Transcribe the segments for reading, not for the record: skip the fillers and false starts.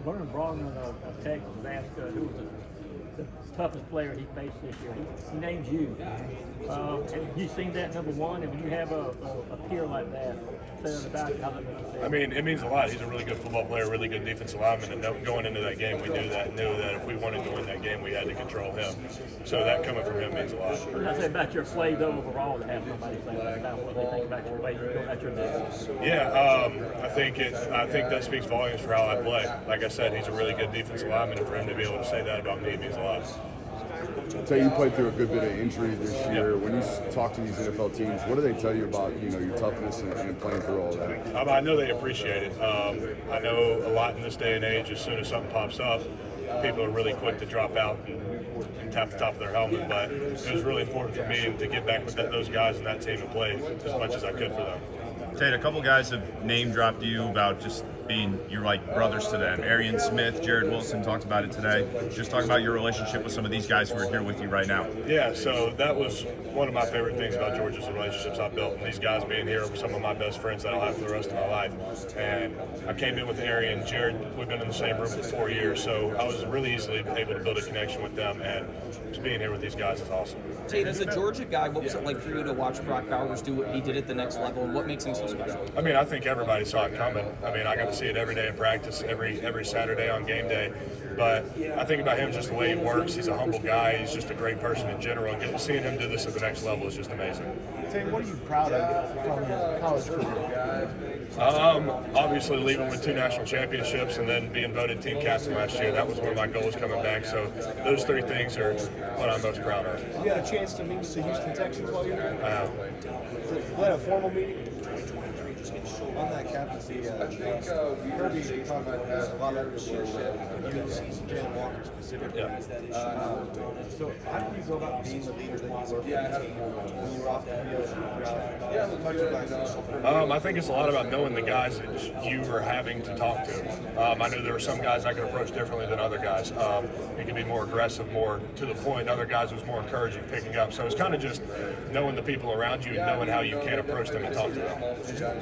Vernon Braun of Texas was asked who was the toughest player he faced this year. He named you. Have you seen that, number one? And when you have a peer like that saying about you, how that makes you feel? I mean, it means a lot. He's a really good football player, really good defensive lineman, and going into that game, we knew that if we wanted to win that game, we had to control him. So that coming from him means a lot. What did I say about your play, though, overall, to have somebody say about what they think about your way, you go about your business? Yeah, I think that speaks volumes for how I play. Like I said, he's a really good defensive lineman, and for him to be able to say that about me means a lot. Tate, you played through a good bit of injury this year. When you talk to these NFL teams, what do they tell you about your toughness and playing through all that? I know they appreciate it. I know a lot in this day and age. As soon as something pops up, people are really quick to drop out and tap the top of their helmet. But it was really important for me to get back with those guys and that team and play as much as I could for them. Tate, a couple guys have name dropped you about just being you're like brothers to them. Arian Smith, Jared Wilson talked about it today. Just talk about your relationship with some of these guys who are here with you right now. Yeah, so that was one of my favorite things about Georgia's relationships I built. And these guys being here are some of my best friends that I'll have for the rest of my life. And I came in with Arian, Jared, we've been in the same room for 4 years, so I was really easily able to build a connection with them. And just being here with these guys is awesome. Tate, as a Georgia guy, what was it like for you to watch Brock Bowers do what he did at the next level, and what makes him so special? I mean, I think everybody saw it coming. I mean, I got to see it every day in practice, every Saturday on game day. But I think about him just the way he works. He's a humble guy. He's just a great person in general. And seeing him do this at the next level is just amazing. Tate, what are you proud of from your college career? Obviously leaving with 2 national championships and then being voted team captain last year. That was one of my goals coming back. So those 3 things are what I'm most proud of. Have you had a chance to meet with the Houston Texans while you're there? I have. Was that a formal meeting? On that captaincy, Kirby talked about a lot of leadership, you and Jalen Walker specifically. Yeah. So how do you go about being the leader that you were for the team when you're off the field? I think it's a lot about knowing the guys that you are having to talk to. I knew there were some guys I could approach differently than other guys. He could be more aggressive, more to the point. Other guys was more encouraging, picking up. So it's kind of just knowing the people around you and knowing how you can approach them and talk to them.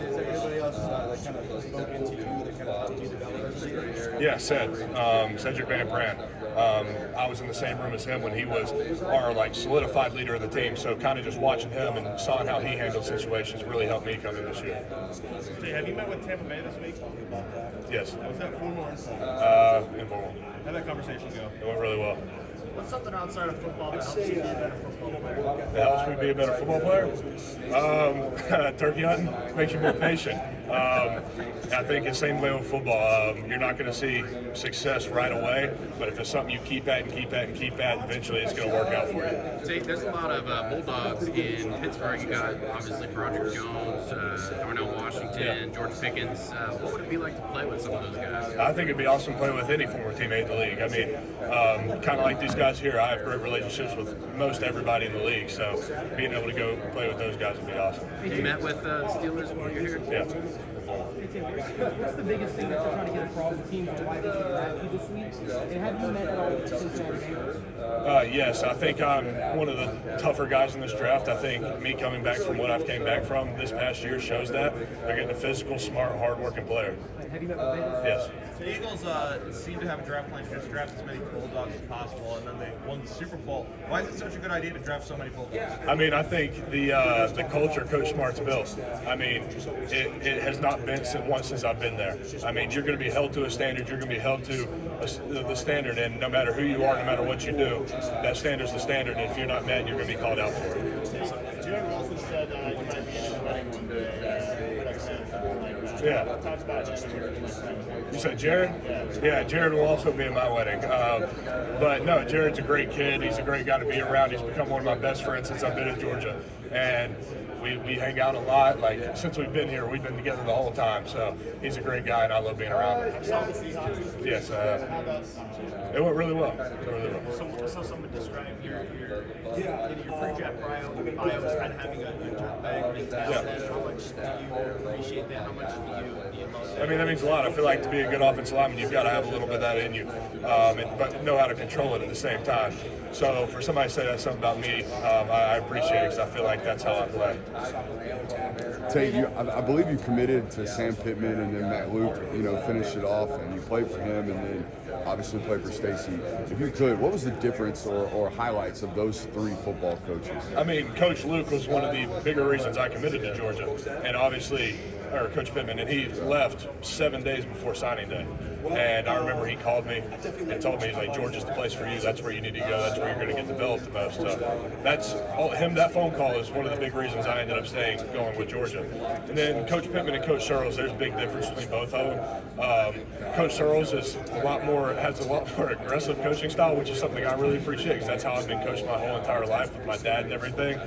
Is there anybody else that kind of spoke into you, that kind of helped you develop as a leader? Yeah, Cedric Van Brandt. I was in the same room as him when he was our solidified leader of the team. So kind of just watching him and seeing how he handled situations really helped me come in this year. Hey, have you met with Tampa Bay this week? Yes. Was that formal or informal? Informal. How'd that conversation go? It went really well. What's something outside of football that helps you be a better football player? That helps me be a better football player. Turkey hunting makes you more patient. I think it's the same way with football. You're not going to see success right away, but if it's something you keep at, eventually it's going to work out for you. Tate, there's a lot of Bulldogs in Pittsburgh. You got obviously Broderick Jones, Darnell Washington, George Pickens. What would it be like to play with some of those guys? I think it'd be awesome to play with any former teammate in the league. I mean, kind of like these guys here, I have great relationships with most everybody in the league, so being able to go play with those guys would be awesome. You met with Steelers while you're here? Yeah. What's the biggest thing that you're trying to get across the team and why they should draft you this week? And have you met at all with Cincinnati Bengals? Yes, I think I'm one of the tougher guys in this draft. I think me coming back from what I've came back from this past year shows that. They're getting a physical, smart, hard-working player. Have you met with Bengals? Yes. The Eagles seem to have a draft plan to just draft as many Bulldogs as possible, and then they won the Super Bowl. Why is it such a good idea to draft so many Bulldogs? I mean, I think the culture Coach Smart's built. I mean, it has not been since I've been there. I mean, you're going to be held to a standard. You're going to be held to the standard, and no matter who you are, no matter what you do, that standard's the standard. And if you're not met, you're going to be called out for it. Jared Wilson said you might be in the wedding one day. Yeah. Talk about Jared. You said Jared? Yeah, Jared will also be in my wedding. But no, Jared's a great kid. He's a great guy to be around. He's become one of my best friends since I've been in Georgia. And we hang out a lot. Like, since we've been here, we've been together the whole time. So he's a great guy, and I love being around him. Yes, it went really well. So someone described your pre-draft bio as kind of having a dirtbag mentality. How much do you appreciate that? How much do you love that? I mean, that means a lot. I feel like to be a good offensive lineman, you've got to have a little bit of that in you, but know how to control it at the same time. So for somebody to say that's something about me, I appreciate it because I feel like that's how I play. Tate, I believe you committed to Sam Pittman and then Matt Luke, finished it off, and you played for him, and then obviously played for Stacy. If you could, what was the difference or highlights of those three football coaches? I mean, Coach Luke was one of the bigger reasons I committed to Georgia, and obviously, or Coach Pittman, and he left 7 days before signing day. And I remember he called me and told me, he's like, Georgia's the place for you. That's where you need to go. That's where you're going to get developed the most. That phone call is one of the big reasons I ended up going with Georgia. And then Coach Pittman and Coach Searles, there's a big difference between both of them. Coach Searles has a lot more aggressive coaching style, which is something I really appreciate because that's how I've been coached my whole entire life with my dad and everything.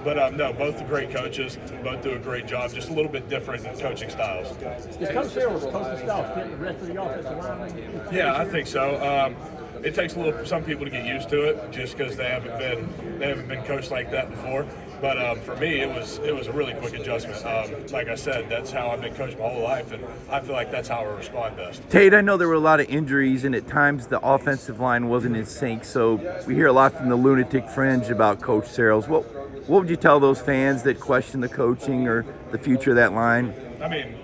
But no, both are great coaches. Both do a great job. Just a little bit different in coaching styles. Is Coach Searles' coaching style fit the rest of the offensive line? Yeah, I think so. It takes some people to get used to it, just because they haven't been coached like that before. But for me, it was a really quick adjustment. Like I said, that's how I've been coached my whole life, and I feel like that's how I respond best. Tate, I know there were a lot of injuries, and at times the offensive line wasn't in sync. So we hear a lot from the lunatic fringe about Coach Searles. What would you tell those fans that question the coaching or the future of that line? I mean,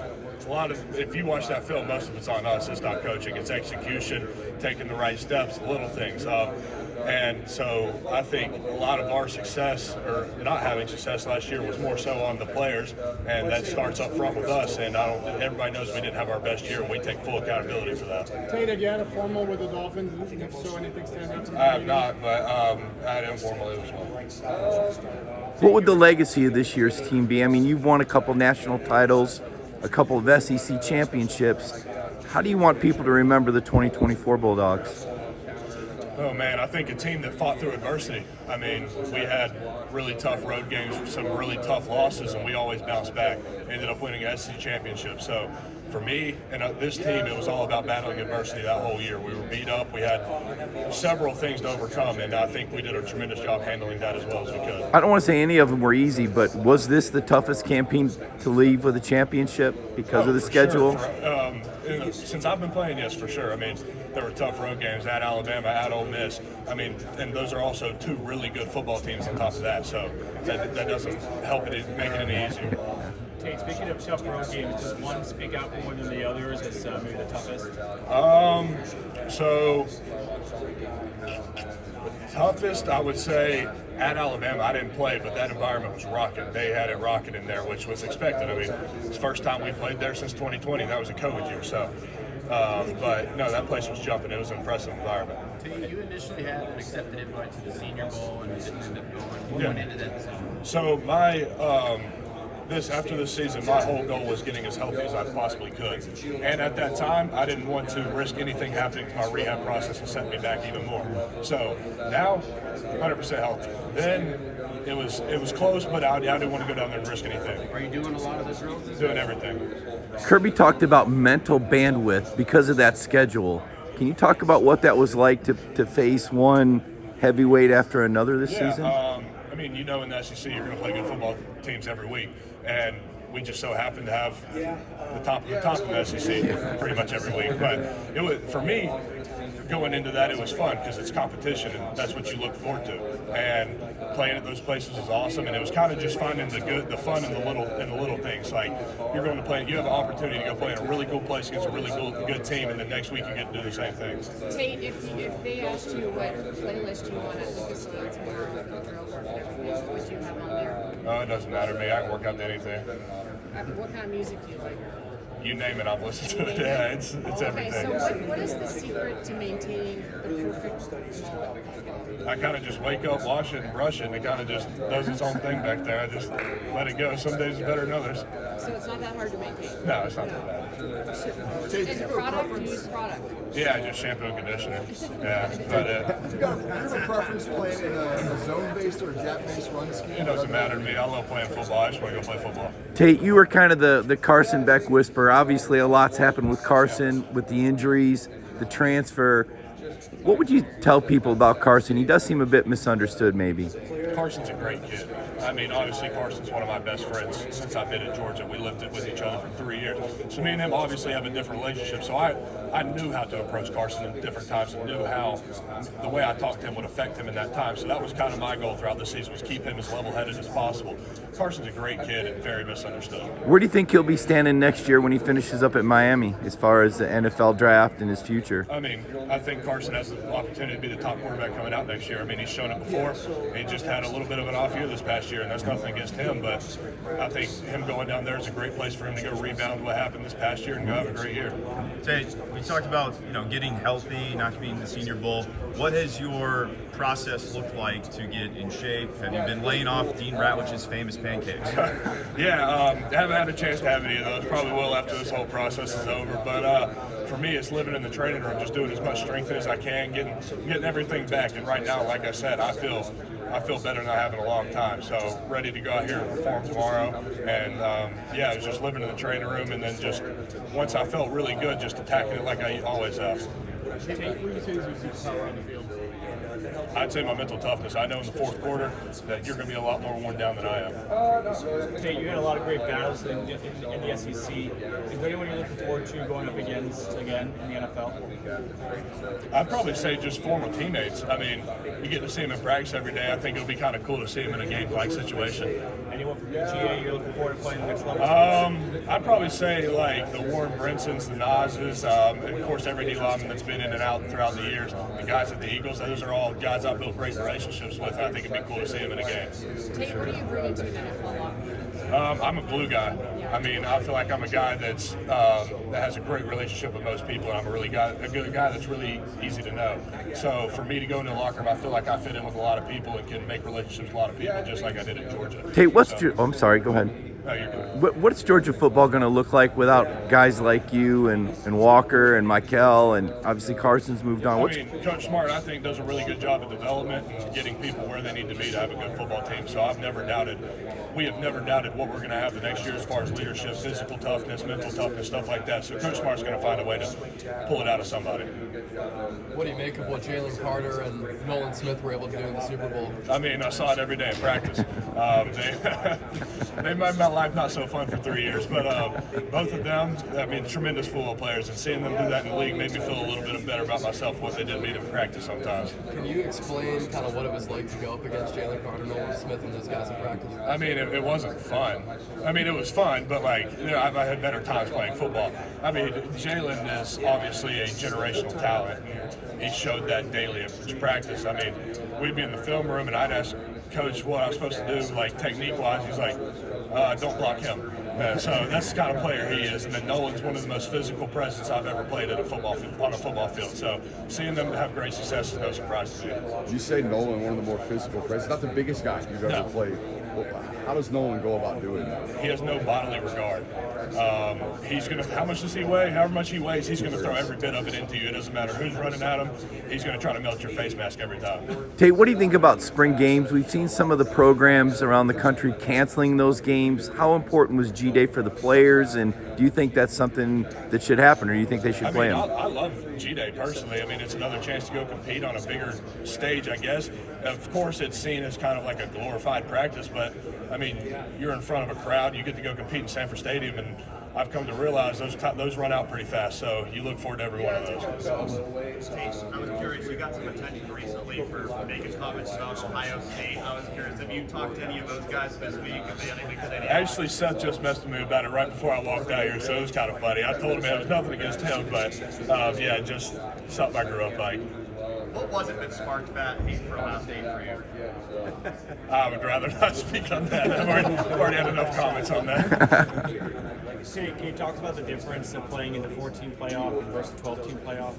if you watch that film, most of it's on us. It's not coaching, it's execution, taking the right steps, little things. And so I think a lot of our success, or not having success last year, was more so on the players, and that starts up front with us. And everybody knows we didn't have our best year, and we take full accountability for that. Tate, have you had a formal with the Dolphins? If so, anything stand out from I have not, but I had informal as well. What would the legacy of this year's team be? I mean, you've won a couple national titles, a couple of SEC championships. How do you want people to remember the 2024 Bulldogs? Oh man, I think a team that fought through adversity. I mean, we had really tough road games, some really tough losses, and we always bounced back. Ended up winning a SEC championship. So for me and this team, it was all about battling adversity that whole year. We were beat up. We had several things to overcome, and I think we did a tremendous job handling that as well as we could. I don't want to say any of them were easy, but was this the toughest campaign to leave with a championship because of the schedule? Sure. Since I've been playing, yes, for sure. I mean, there were tough road games at Alabama, at Ole Miss. I mean, and those are also two really good football teams on top of that. So that doesn't help it make it any easier. Tate, speaking of tough road games, does one speak out more than the others as maybe the toughest? So toughest, I would say, at Alabama. I didn't play, but that environment was rocking. They had it rocking in there, which was expected. I mean, it's the first time we played there since 2020. That was a COVID year, so. But no, that place was jumping. It was an impressive environment. You initially had an accepted invite to the Senior Bowl and you didn't end up going. What went into that decision? So after this season, my whole goal was getting as healthy as I possibly could. And at that time, I didn't want to risk anything happening to my rehab process and set me back even more. So now, 100% healthy. Then it was close, but I didn't want to go down there and risk anything. Are you doing a lot of the drills? Doing everything. Kirby talked about mental bandwidth because of that schedule. Can you talk about what that was like to face one heavyweight after another this season? I mean, in the SEC, you're going to play good football teams every week, and we just so happen to have the top of the SEC pretty much every week. But it was, for me, going into that, it was fun because it's competition, and that's what you look forward to. And playing at those places is awesome, and it was kind of just finding the fun in the little things. Like you have an opportunity to go play in a really cool place against a really good team, and the next week you get to do the same thing. Tate, if they asked you what playlist you want at Lucas Oil tomorrow for the drill work and everything, what you have on there? Oh, it doesn't matter to me. I can work out to anything. What kind of music do you like? You name it, I've listened to it. Yeah, it's everything. Okay, so what is the secret to maintaining the perfect mullet? I kind of just wake up, wash it, and brush it, and it kind of just does its own thing back there. I just let it go. Some days it's better than others. So it's not that hard to maintain? No, it's not that bad. Is it product? Do you use product? Yeah, just shampoo and conditioner. Yeah, that's about it. Do you have a preference playing in a zone-based or a gap-based run scheme? It doesn't matter to me. I love playing football. I just want to go play football. Tate, you were kind of the Carson Beck whisperer. Obviously, a lot's happened with Carson, with the injuries, the transfer. What would you tell people about Carson? He does seem a bit misunderstood, maybe. Carson's a great kid. I mean, obviously, Carson's one of my best friends since I've been at Georgia. We lived with each other for 3 years. So me and him obviously have a different relationship. So I knew how to approach Carson in different times and knew how the way I talked to him would affect him in that time. So that was kind of my goal throughout the season, was keep him as level-headed as possible. Carson's a great kid and very misunderstood. Where do you think he'll be standing next year when he finishes up at Miami as far as the NFL draft and his future? I mean, I think Carson has the opportunity to be the top quarterback coming out next year. I mean, he's shown it before. He just had a little bit of an off year this past year, and that's nothing against him, but I think him going down there is a great place for him to go rebound what happened this past year and go have a great year. Tate, we talked about getting healthy, not being the Senior Bowl. What has your process looked like to get in shape? Have you been laying off Dean Ratledge's famous pancakes? Yeah, haven't had a chance to have any of those. Probably will after this whole process is over. But for me, it's living in the training room, just doing as much strength as I can, getting everything back. And right now, like I said, I feel better than I have in a long time. So ready to go out here and perform tomorrow. And yeah, I was just living in the training room, and then just once I felt really good, just attacking it like I always have. Tate, what do you say is your superpower on the field? I'd say my mental toughness. I know in the fourth quarter that you're going to be a lot more worn down than I am. Tate, you had a lot of great battles in the SEC. Is there anyone you're looking forward to going up against again in the NFL? I'd probably say just former teammates. I mean, you get to see them in practice every day. I think it'll be kind of cool to see them in a game-like situation. Anyone from UGA you're looking forward to playing the next level? I'd probably say like the Warren Brinsons, the Nazes, and of course every D lineman that's been in and out throughout the years. The guys at the Eagles, those are all guys I've built great relationships with. I think it'd be cool to see them in a game. Tate, what do you bring into an NFL locker room? I'm a glue guy. I mean, I feel like I'm a guy that has a great relationship with most people, and I'm a good guy that's really easy to know. So for me to go into the locker room, I feel like I fit in with a lot of people and can make relationships with a lot of people, just like I did in Georgia. Tate, I'm sorry, go ahead. No, you're good. What's Georgia football going to look like without guys like you and Walker and Michael, and obviously Carson's moved on? I mean, Coach Smart, I think, does a really good job of development and getting people where they need to be to have a good football team. So we have never doubted what we're going to have the next year as far as leadership, physical toughness, mental toughness, stuff like that. So Coach Smart's going to find a way to pull it out of somebody. What do you make of what Jalen Carter and Nolan Smith were able to do in the Super Bowl? I mean, I saw it every day in practice. They made my life not so fun for 3 years, but both of them, I mean, tremendous football players, and seeing them do that in the league made me feel a little bit better about myself, what they did me in practice sometimes. Can you explain kind of what it was like to go up against Jalen Carter, Nolan Smith, and those guys in practice? I mean, it wasn't fun. I mean, it was fun, but I've had better times playing football. I mean, Jalen is obviously a generational talent. He showed that daily at practice. I mean, we'd be in the film room, and I'd ask Coach what I was supposed to do, like technique-wise. He's like, don't block him. So that's the kind of player he is. And then Nolan's one of the most physical presence I've ever played on a football field. So seeing them have great success is no surprise to me. You say Nolan, one of the more physical presence, not the biggest guy you've ever played. How does Nolan go about doing that? He has no bodily regard. How much does he weigh? However much he weighs, he's going to throw every bit of it into you. It doesn't matter who's running at him. He's going to try to melt your face mask every time. Tate, what do you think about spring games? We've seen some of the programs around the country canceling those games. How important was G-Day for the players, and do you think that's something that should happen, or do you think they should play them? I love G-Day personally. I mean, it's another chance to go compete on a bigger stage, I guess. Of course, it's seen as kind of like a glorified practice, but I mean, you're in front of a crowd. You get to go compete in Sanford Stadium, and I've come to realize those run out pretty fast. So you look forward to every one of those. I was curious. You got some attention recently for making comments about Ohio State. I was curious, have you talked to any of those guys this week? If they had anything to say? Actually, Seth just messaged me about it right before I walked out here, so it was kind of funny. I told him it was nothing against him, but yeah, just something I grew up like. What was it that sparked that hate for Ohio State for you? I would rather not speak on that. I've already had enough comments on that. Can you talk about the difference of playing in the 14 playoff versus 12-team playoff?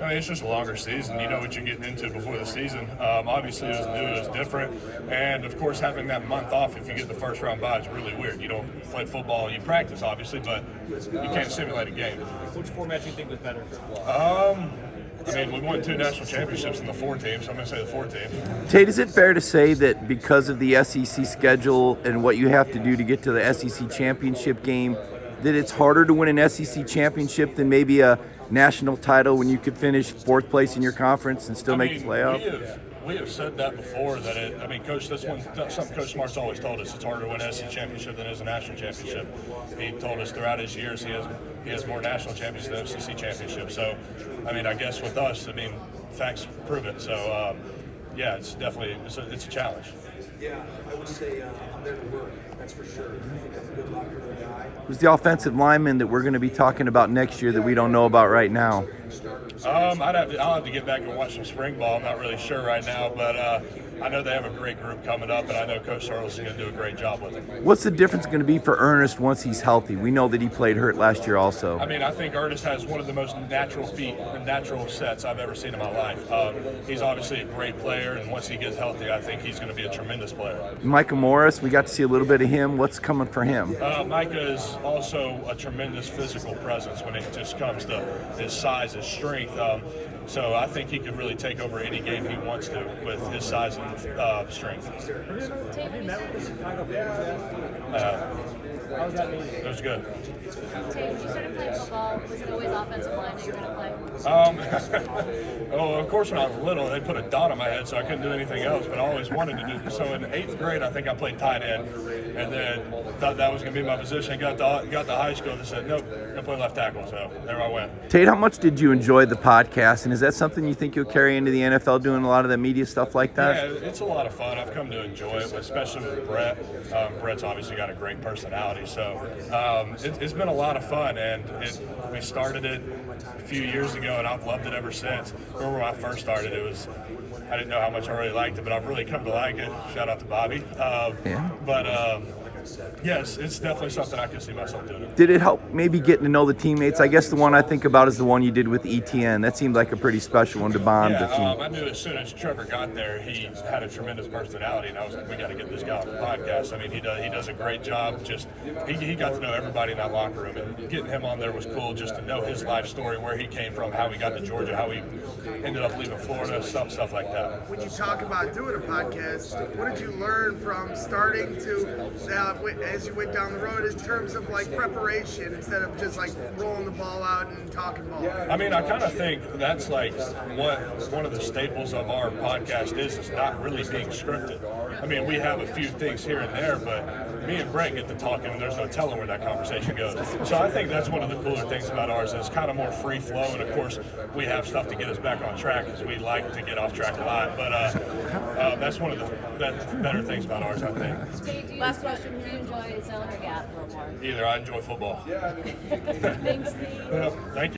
I mean, it's just a longer season. You know what you're getting into before the season. Obviously, it was new, it was different. And, of course, having that month off if you get the first round bye is really weird. You don't play football. You practice, obviously, but you can't simulate a game. Which format do you think was better? I mean, we won 2 national championships in the 4 teams, so I'm going to say the 4 team. Tate, is it fair to say that because of the SEC schedule and what you have to do to get to the SEC championship game, that it's harder to win an SEC championship than maybe a national title when you could finish 4th place in your conference and still make the playoff? We have said that before. Coach, that's something Coach Smart's always told us. It's harder to win an SEC championship than it is a national championship. He told us throughout his years he has he has more national championships than FCC championships. So, I mean, I guess with us, I mean, facts prove it. So, yeah, it's definitely it's a challenge. Yeah, I would say I'm there to work. That's for sure. I think that's a good locker room guy. Who's the offensive lineman that we're going to be talking about next year that we don't know about right now? I'll have to get back and watch some spring ball. I'm not really sure right now, but I know they have a great group coming up, and I know Coach Searles is going to do a great job with them. What's the difference going to be for Ernest once he's healthy? We know that he played hurt last year also. I mean, I think Ernest has one of the most natural feet and natural sets I've ever seen in my life. He's obviously a great player, and once he gets healthy, I think he's going to be a tremendous player. Micah Morris, we got to see a little bit of him. What's coming for him? Micah is also a tremendous physical presence when it just comes to his size, his strength. So I think he could really take over any game he wants to with his size and strength. Have you met with the Chicago Bears? How was that meeting? It was good. Tate, when you started playing football, was it always offensive line that you were going to play? Oh, of course, when I was little, they put a dot on my head, so I couldn't do anything else. But I always wanted to do. So in 8th grade, I think I played tight end, and then thought that was going to be my position. Got to high school, they said nope, I'm going to play left tackle. So there I went. Tate, how much did you enjoy the podcast, and is that something you think you'll carry into the NFL, doing a lot of the media stuff like that? Yeah, it's a lot of fun. I've come to enjoy it, especially with Brett. Brett's obviously got a great personality, so it's been a lot of fun. And we started it a few years ago, and I've loved it ever since. Remember when I first started, I didn't know how much I really liked it, but I've really come to like it. Shout out to Bobby. Yes, it's definitely something I can see myself doing. Did it help maybe getting to know the teammates? I guess the one I think about is the one you did with ETN. That seemed like a pretty special one to bond with. I knew as soon as Trevor got there, he had a tremendous personality, and I was like, we got to get this guy on the podcast. I mean, he does a great job. Just he got to know everybody in that locker room, and getting him on there was cool. Just to know his life story, where he came from, how he got to Georgia, how he ended up leaving Florida, stuff like that. When you talk about doing a podcast, what did you learn from starting to as you went down the road in terms of like preparation instead of just like rolling the ball out and talking ball? I mean, I kind of think that's like what one of the staples of our podcast is not really being scripted. I mean, we have a few things here and there, but me and Brett get to talking, and there's no telling where that conversation goes. So I think that's one of the cooler things about ours is it's kind of more free flow, and of course, we have stuff to get us back on track because we like to get off track a lot. But that's one of the better things about ours, I think. Last question, do you enjoy Zone or Gap a little more? Either. I enjoy football. Thanks, Steve. Thank you.